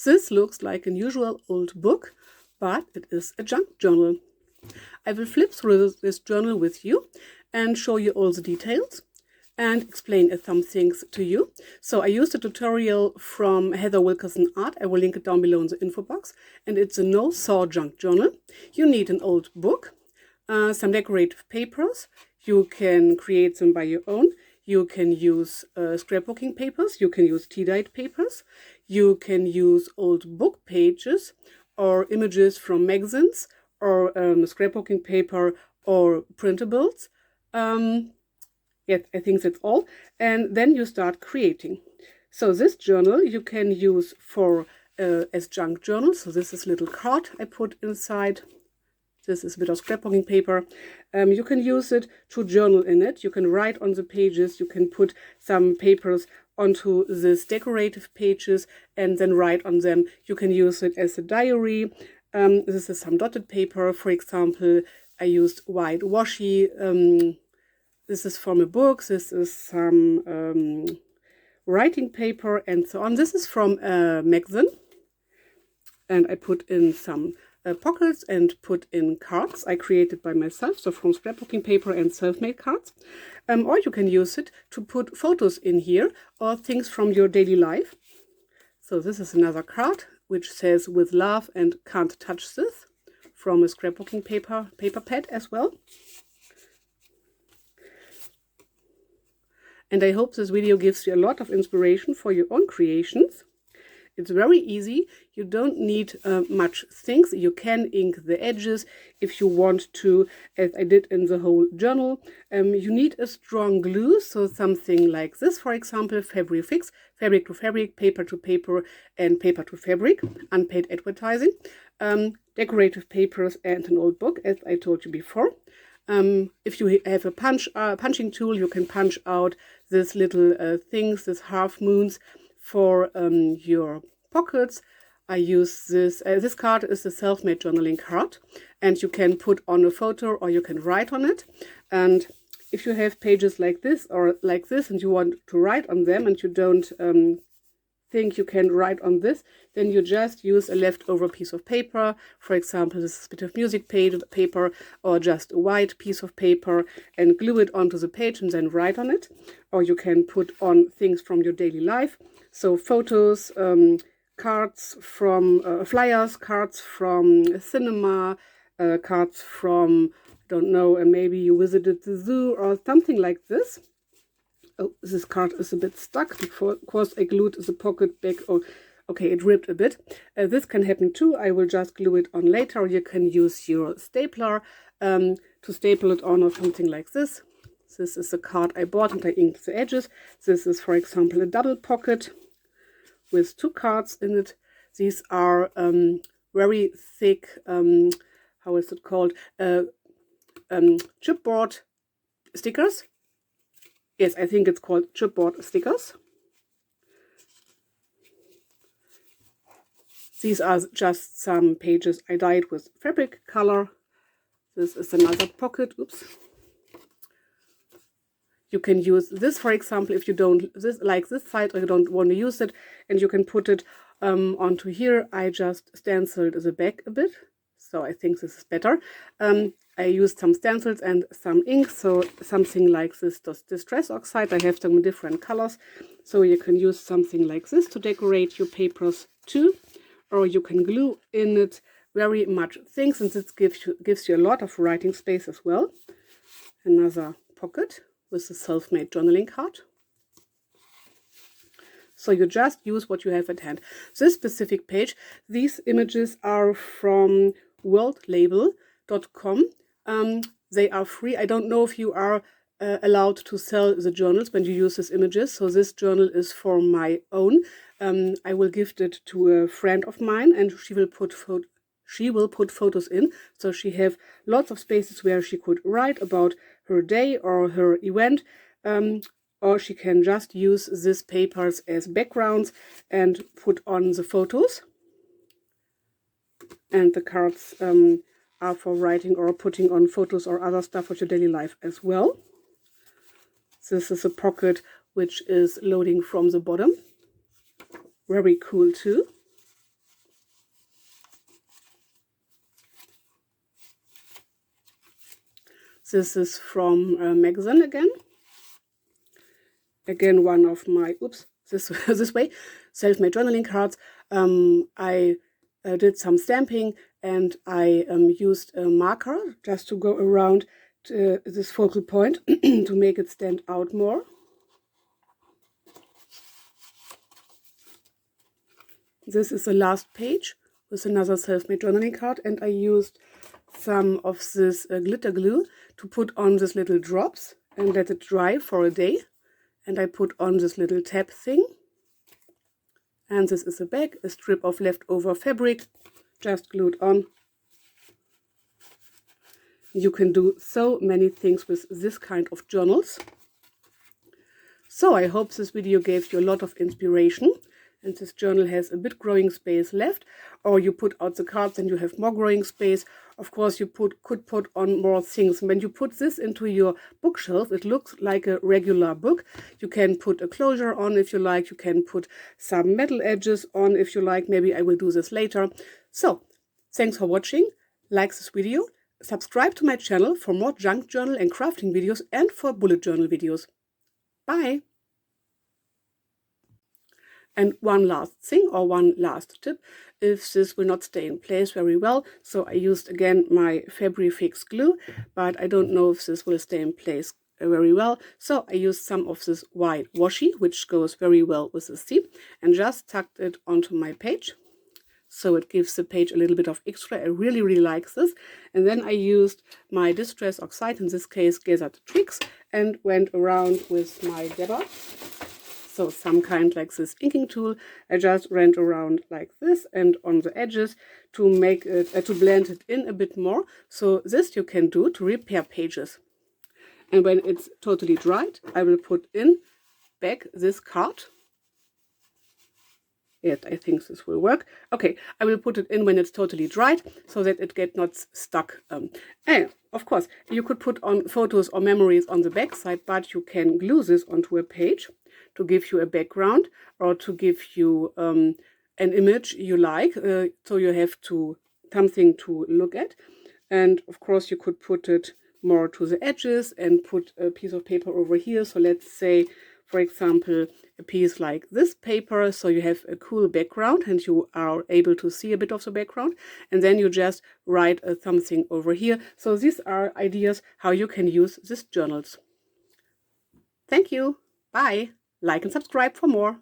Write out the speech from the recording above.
This looks like an usual old book, but it is a junk journal. I will flip through this journal with you and show you all the details and explain some things to you. So I used a tutorial from Heather Wilkerson Art. I will link it down below in the info box. And it's a no-saw junk journal. You need an old book, some decorative papers. You can create them by your own. You can use scrapbooking papers. You can use tea-dyed papers. You can use old book pages or images from magazines or scrapbooking paper or printables. Yes, I think that's all. And then you start creating. So this journal you can use for as junk journal. So this is a little card I put inside. This is a bit of scrapbooking paper. You can use it to journal in it. You can write on the pages. You can put some papers onto these decorative pages and then write on them. You can use it as a diary. This is some dotted paper. For example, I used white washi. This is from a book. This is some writing paper and so on. This is from a magazine. And I put in some pockets and put in cards I created by myself, so from scrapbooking paper and self-made cards. Or you can use it to put photos in here or things from your daily life. So this is another card which says "with love" and "can't touch this," from a scrapbooking paper pad as well. And I hope this video gives you a lot of inspiration for your own creations. It's very easy. You don't need much things. You can ink the edges if you want to, as I did in the whole journal. You need a strong glue, so something like this, for example, Fabric Fix, fabric to fabric, paper to paper, and paper to fabric, unpaid advertising, decorative papers, and an old book, as I told you before. If you have a punching tool, you can punch out these little things, these half moons, for your pockets. I use this. This card is a self-made journaling card, and you can put on a photo or you can write on it. And if you have pages like this or like this and you want to write on them and you don't think you can write on this, then you just use a leftover piece of paper. For example, this is a bit of music paper or just a white piece of paper, and glue it onto the page and then write on it. Or you can put on things from your daily life. So photos, cards from flyers, cards from cinema, cards from, I don't know, maybe you visited the zoo or something like this. Oh, this card is a bit stuck because I glued the pocket back. Oh, okay, it ripped a bit. This can happen too. I will just glue it on later. You can use your stapler to staple it on or something like this. This is a card I bought and I inked the edges. This is, for example, a double pocket with 2 cards in it. These are very thick, how is it called? Chipboard stickers. Yes, I think it's called chipboard stickers. These are just some pages I dyed with fabric color. This is another pocket. Oops. You can use this, for example, if you don't like this side or you don't want to use it, and you can put it onto here. I just stenciled the back a bit, so I think this is better. I used some stencils and some ink, so something like this distress oxide. I have them in different colors, so you can use something like this to decorate your papers too, or you can glue in it very much things, and this gives you a lot of writing space as well. Another pocket with a self-made journaling card. So you just use what you have at hand. This specific page, these images are from worldlabel.com. They are free. I don't know if you are allowed to sell the journals when you use these images. So this journal is for my own. I will gift it to a friend of mine, and she will put photos in. So she have lots of spaces where she could write about her day or her event. Or she can just use these papers as backgrounds and put on the photos. And the cards are for writing or putting on photos or other stuff for your daily life as well. This is a pocket which is loading from the bottom. Very cool too. This is from a magazine again. Again, one of my, this way, self-made journaling cards. I did some stamping, and I used a marker just to go around this focal point to make it stand out more. This is the last page with another self-made journaling card, and I used some of this glitter glue to put on these little drops and let it dry for a day. And I put on this little tab thing. And this is the back, a strip of leftover fabric, just glued on. You can do so many things with this kind of journals. So I hope this video gave you a lot of inspiration. And this journal has a bit growing space left, or you put out the cards and you have more growing space. Of course, you could put on more things. When you put this into your bookshelf, it looks like a regular book. You can put a closure on if you like. You can put some metal edges on if you like. Maybe I will do this later. So, thanks for watching. Like this video. Subscribe to my channel for more junk journal and crafting videos and for bullet journal videos. Bye! And one last thing, or one last tip, if this will not stay in place very well, so I used again my Fabri-Fix glue, but I don't know if this will stay in place very well, so I used some of this white washi, which goes very well with the theme, and just tucked it onto my page, so it gives the page a little bit of extra. I really like this. And then I used my Distress Oxide, in this case Gathered Twigs, and went around with my dabber. So some kind like this inking tool. I just went around like this and on the edges to make it, to blend it in a bit more. So this you can do to repair pages. And when it's totally dried, I will put in back this card. Yes, I think this will work. Okay, I will put it in when it's totally dried so that it gets not stuck. And of course, you could put on photos or memories on the back side, but you can glue this onto a page to give you a background or to give you an image you like. So you have something to look at. And of course, you could put it more to the edges and put a piece of paper over here. So let's say, for example, a piece like this paper, so you have a cool background and you are able to see a bit of the background, and then you just write something over here. So these are ideas how you can use these journals. Thank you. Bye. Like and subscribe for more.